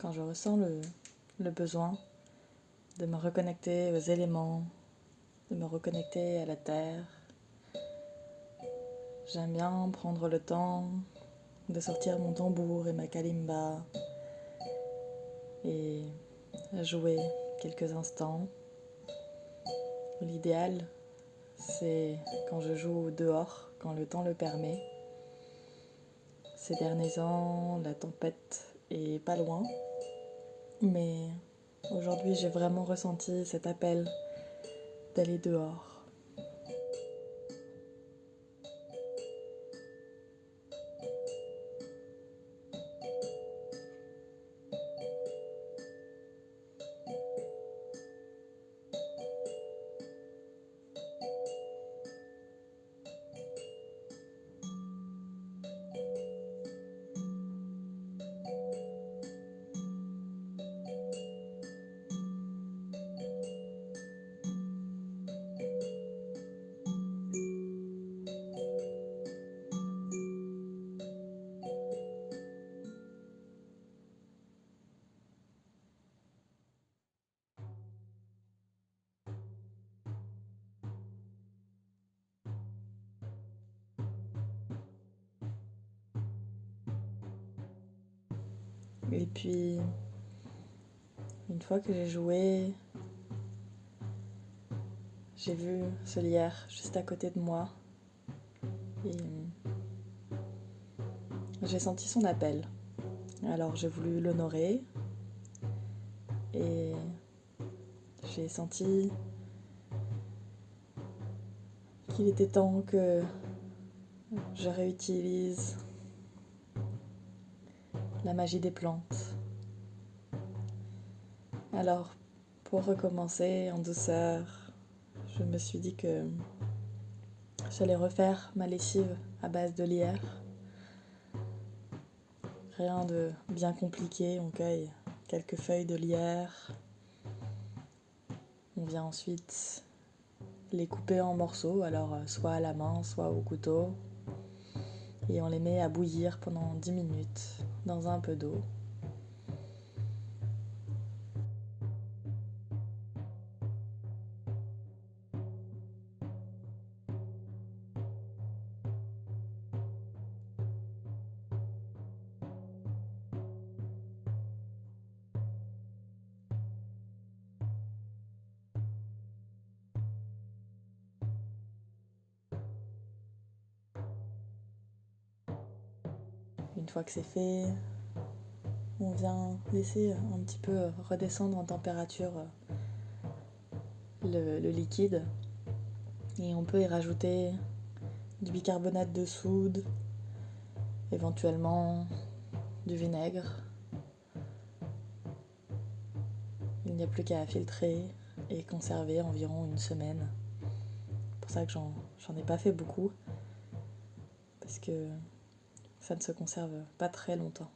quand je ressens le besoin de me reconnecter aux éléments, de me reconnecter à la terre. J'aime bien prendre le temps de sortir mon tambour et ma kalimba et jouer quelques instants. L'idéal, c'est quand je joue dehors, quand le temps le permet. Ces derniers ans, la tempête est pas loin, mais aujourd'hui j'ai vraiment ressenti cet appel d'aller dehors. Et puis, une fois que j'ai joué, j'ai vu ce lierre juste à côté de moi et j'ai senti son appel. Alors j'ai voulu l'honorer et j'ai senti qu'il était temps que je réutilise la magie des plantes. Alors, pour recommencer en douceur, je me suis dit que j'allais refaire ma lessive à base de lierre. Rien de bien compliqué, on cueille quelques feuilles de lierre. On vient ensuite les couper en morceaux, alors soit à la main, soit au couteau. Et on les met à bouillir pendant 10 minutes dans un peu d'eau. Une fois que c'est fait, on vient laisser un petit peu redescendre en température le liquide et on peut y rajouter du bicarbonate de soude, éventuellement du vinaigre. Il n'y a plus qu'à filtrer et conserver environ une semaine. C'est pour ça que j'en ai pas fait beaucoup, parce que ça ne se conserve pas très longtemps.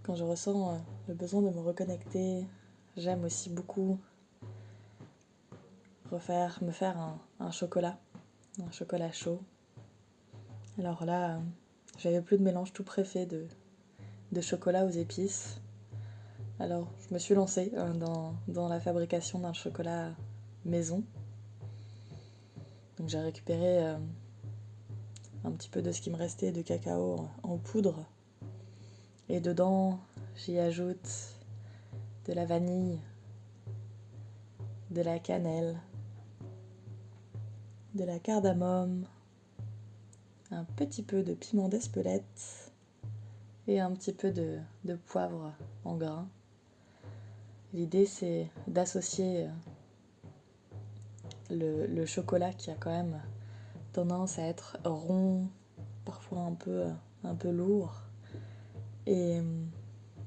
Quand je ressens le besoin de me reconnecter, j'aime aussi beaucoup me faire un chocolat chaud. Alors là, j'avais plus de mélange tout préfet de chocolat aux épices. Alors je me suis lancée dans la fabrication d'un chocolat maison. Donc j'ai récupéré un petit peu de ce qui me restait de cacao en poudre. Et dedans, j'y ajoute de la vanille, de la cannelle, de la cardamome, un petit peu de piment d'Espelette et un petit peu de poivre en grains. L'idée, c'est d'associer le chocolat qui a quand même tendance à être rond, parfois un peu lourd. Et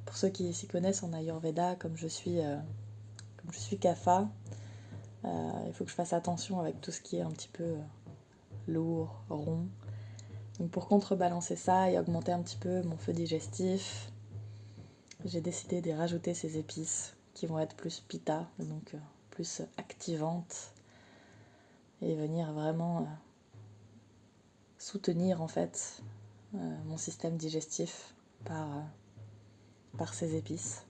pour ceux qui s'y connaissent en Ayurveda, comme je suis kapha, il faut que je fasse attention avec tout ce qui est un petit peu lourd, rond. Donc pour contrebalancer ça et augmenter un petit peu mon feu digestif, j'ai décidé de rajouter ces épices qui vont être plus pitta, donc plus activantes, et venir vraiment soutenir en fait mon système digestif par ces épices.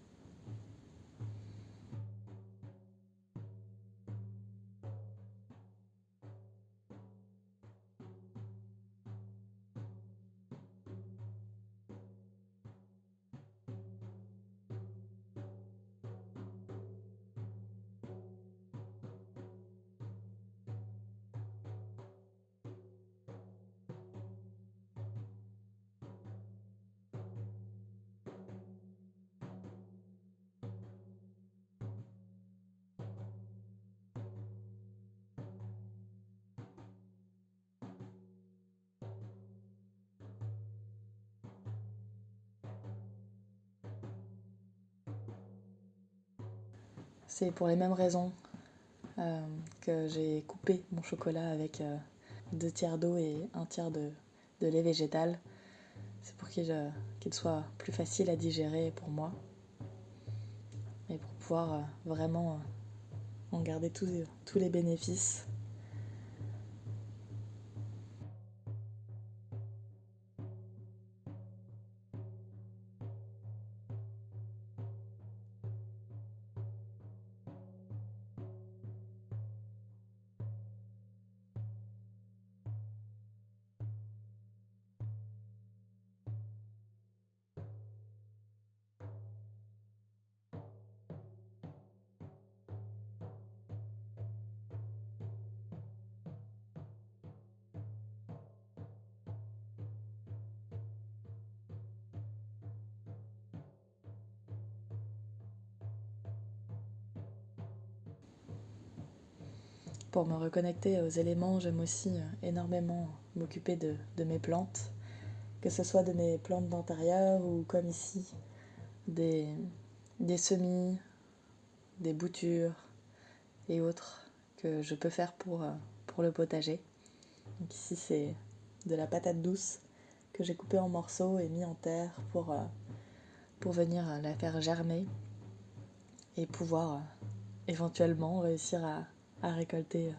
C'est pour les mêmes raisons que j'ai coupé mon chocolat avec 2 tiers d'eau et 1 tiers de lait végétal. C'est pour qu'il soit plus facile à digérer pour moi et pour pouvoir vraiment en garder tous les bénéfices. Pour me reconnecter aux éléments, j'aime aussi énormément m'occuper de mes plantes, que ce soit de mes plantes d'intérieur ou comme ici, des, des semis, des boutures et autres que je peux faire pour le potager. Donc ici c'est de la patate douce que j'ai coupée en morceaux et mis en terre pour venir la faire germer et pouvoir éventuellement réussir à récolter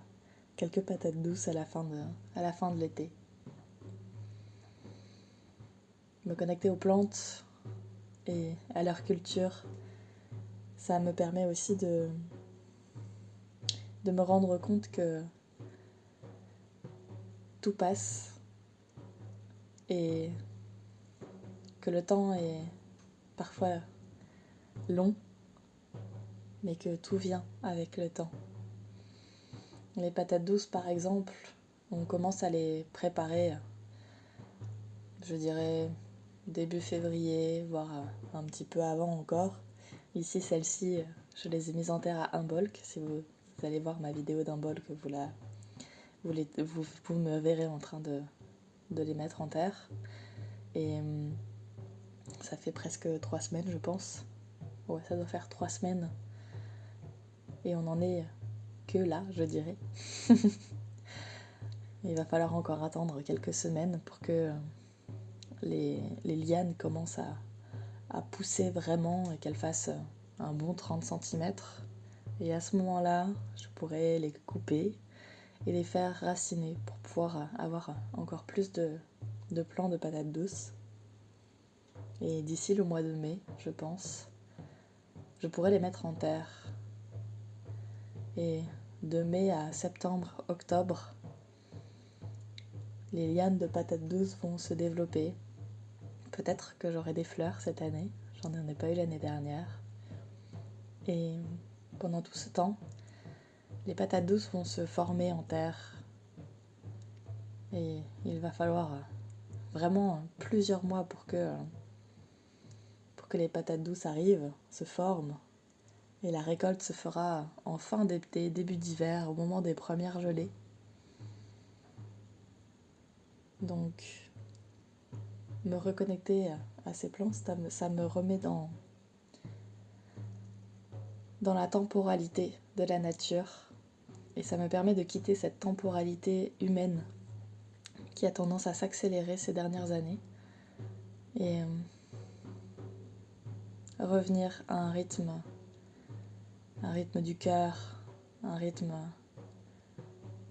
quelques patates douces à la fin de l'été. Me connecter aux plantes et à leur culture, ça me permet aussi de me rendre compte que tout passe et que le temps est parfois long, mais que tout vient avec le temps. Les patates douces, par exemple, on commence à les préparer, je dirais, début février, voire un petit peu avant encore. Ici, celles-ci, je les ai mises en terre à Humboldt. Si vous allez voir ma vidéo d'Humboldt, vous me verrez en train de les mettre en terre. Et ça fait presque 3 semaines, je pense. Ouais, ça doit faire 3 semaines. Et on en est que là, je dirais. Il va falloir encore attendre quelques semaines pour que les lianes commencent à pousser vraiment et qu'elles fassent un bon 30 cm. Et à ce moment-là, je pourrais les couper et les faire raciner pour pouvoir avoir encore plus de plants de patates douces. Et d'ici le mois de mai, je pense, je pourrais les mettre en terre. Et de mai à septembre, octobre, les lianes de patates douces vont se développer. Peut-être que j'aurai des fleurs cette année, j'en ai pas eu l'année dernière. Et pendant tout ce temps, les patates douces vont se former en terre. Et il va falloir vraiment plusieurs mois pour que les patates douces arrivent, se forment. Et la récolte se fera en fin d'été, début d'hiver, au moment des premières gelées. Donc, me reconnecter à ces plantes, ça me remet dans la temporalité de la nature. Et ça me permet de quitter cette temporalité humaine qui a tendance à s'accélérer ces dernières années. Et revenir à un rythme du cœur, un rythme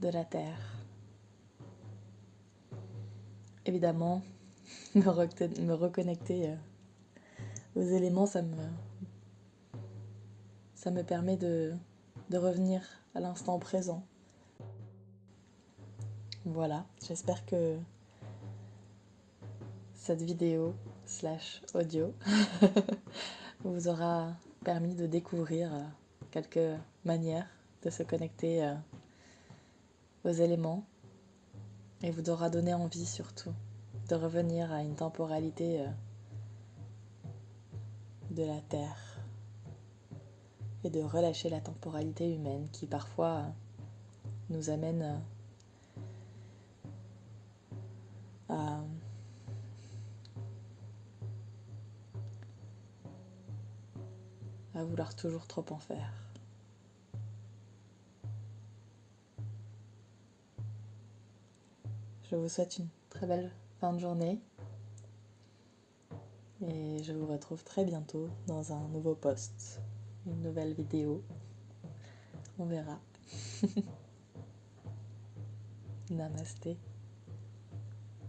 de la terre. Évidemment, me reconnecter aux éléments, ça me permet de revenir à l'instant présent. Voilà, j'espère que cette vidéo / audio vous aura permis de découvrir quelques manières de se connecter aux éléments et vous aura donné envie surtout de revenir à une temporalité de la Terre et de relâcher la temporalité humaine qui parfois nous amène à vouloir toujours trop en faire. Je vous souhaite une très belle fin de journée et je vous retrouve très bientôt dans un nouveau post, une nouvelle vidéo. On verra. Namasté.